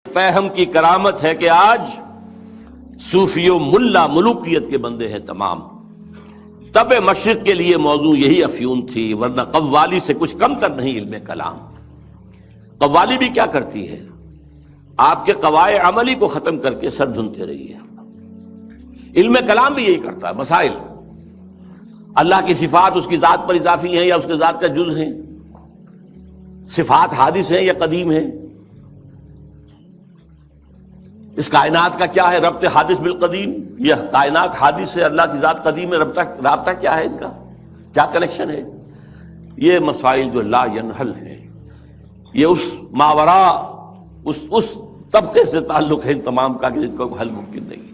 پیہم کی کرامت ہے کہ آج صوفی و ملا ملوکیت کے بندے ہیں تمام. تب مشرق کے لیے موضوع یہی افیون تھی، ورنہ قوالی سے کچھ کم تر نہیں علم کلام. قوالی بھی کیا کرتی ہے؟ آپ کے قواعد عملی کو ختم کر کے سر دھنتے رہی ہے. علم کلام بھی یہی کرتا ہے. مسائل اللہ کی صفات اس کی ذات پر اضافی ہیں یا اس کے ذات کا جز ہیں؟ صفات حادث ہیں یا قدیم ہیں؟ اس کائنات کا کیا ہے ربط حادث بالقدیم؟ یہ کائنات حادث ہے، اللہ کی ذات قدیم ہے، رابطہ کیا ہے ان کا؟ کیا کنیکشن ہے؟ یہ مسائل جو لا ینحل ہیں، یہ اس ماورا اس طبقے سے تعلق ہے ان تمام کا کہ جن کو حل ممکن نہیں.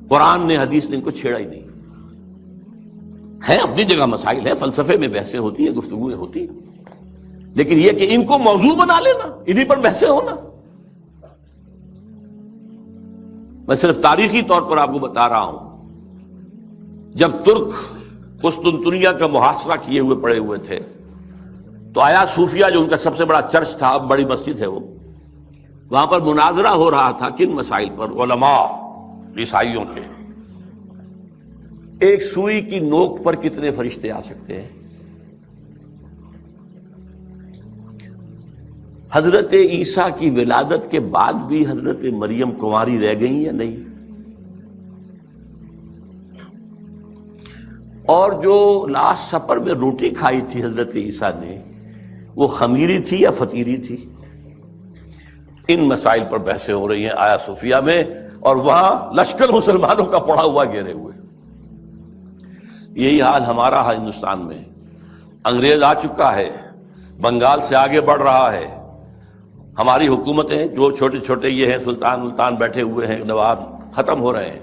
قرآن نے حدیث نے ان کو چھیڑا ہی نہیں. ہے اپنی جگہ مسائل ہے، فلسفے میں بحثیں ہوتی ہیں، گفتگویں ہوتی ہیں، لیکن یہ کہ ان کو موضوع بنا لینا، انہی پر بحثیں ہونا. میں صرف تاریخی طور پر آپ کو بتا رہا ہوں، جب ترک قسطنطنیہ کا محاصرہ کیے ہوئے پڑے ہوئے تھے تو آیا صوفیہ جو ان کا سب سے بڑا چرچ تھا، اب بڑی مسجد ہے وہ، وہاں پر مناظرہ ہو رہا تھا. کن مسائل پر؟ علماء عیسائیوں کے. ایک سوئی کی نوک پر کتنے فرشتے آ سکتے ہیں؟ حضرت عیسیٰ کی ولادت کے بعد بھی حضرت مریم کنواری رہ گئی یا نہیں؟ اور جو لاسٹ سپر میں روٹی کھائی تھی حضرت عیسیٰ نے، وہ خمیری تھی یا فطیری تھی؟ ان مسائل پر بحثیں ہو رہی ہیں آیا صوفیہ میں، اور وہاں لشکر مسلمانوں کا پڑا ہوا گھیرے ہوئے. یہی حال ہمارا ہندوستان میں. انگریز آ چکا ہے، بنگال سے آگے بڑھ رہا ہے. ہماری حکومتیں جو چھوٹے چھوٹے یہ ہیں سلطان بیٹھے ہوئے ہیں، نواب ختم ہو رہے ہیں،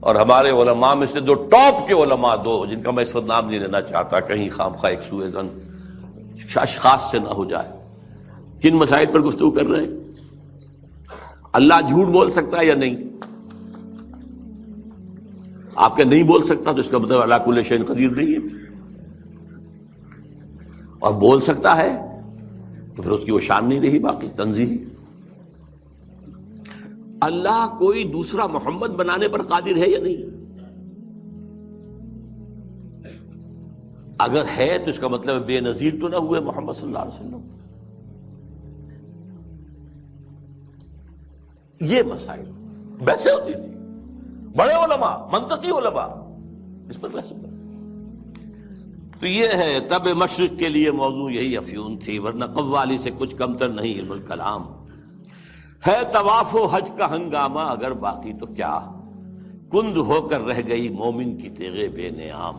اور ہمارے علماء میں سے دو ٹاپ کے علماء، دو جن کا میں اس وقت نام نہیں لینا چاہتا کہیں خامخواہ ایک سوء ظن اشخاص سے نہ ہو جائے، کن مسائل پر گفتگو کر رہے ہیں؟ اللہ جھوٹ بول سکتا ہے یا نہیں؟ آپ کے نہیں بول سکتا تو اس کا مطلب اللہ کل شیء قدیر نہیں ہے. اور بول سکتا ہے تو پھر اس کی وہ شان نہیں رہی باقی تنزیہی. اللہ کوئی دوسرا محمد بنانے پر قادر ہے یا نہیں؟ اگر ہے تو اس کا مطلب بے نظیر تو نہ ہوئے محمد صلی اللہ علیہ وسلم. یہ مسائل بحثیں ہوتی تھی، بڑے علماء، منطقی علماء اس پر بحث کرتے. تو یہ ہے تب مشرق کے لیے موضوع یہی افیون تھی، ورنہ قوالی سے کچھ کمتر نہیں علم الکلام. ہے طواف و حج کا ہنگامہ اگر باقی تو کیا، کند ہو کر رہ گئی مومن کی تیغ بے نیام.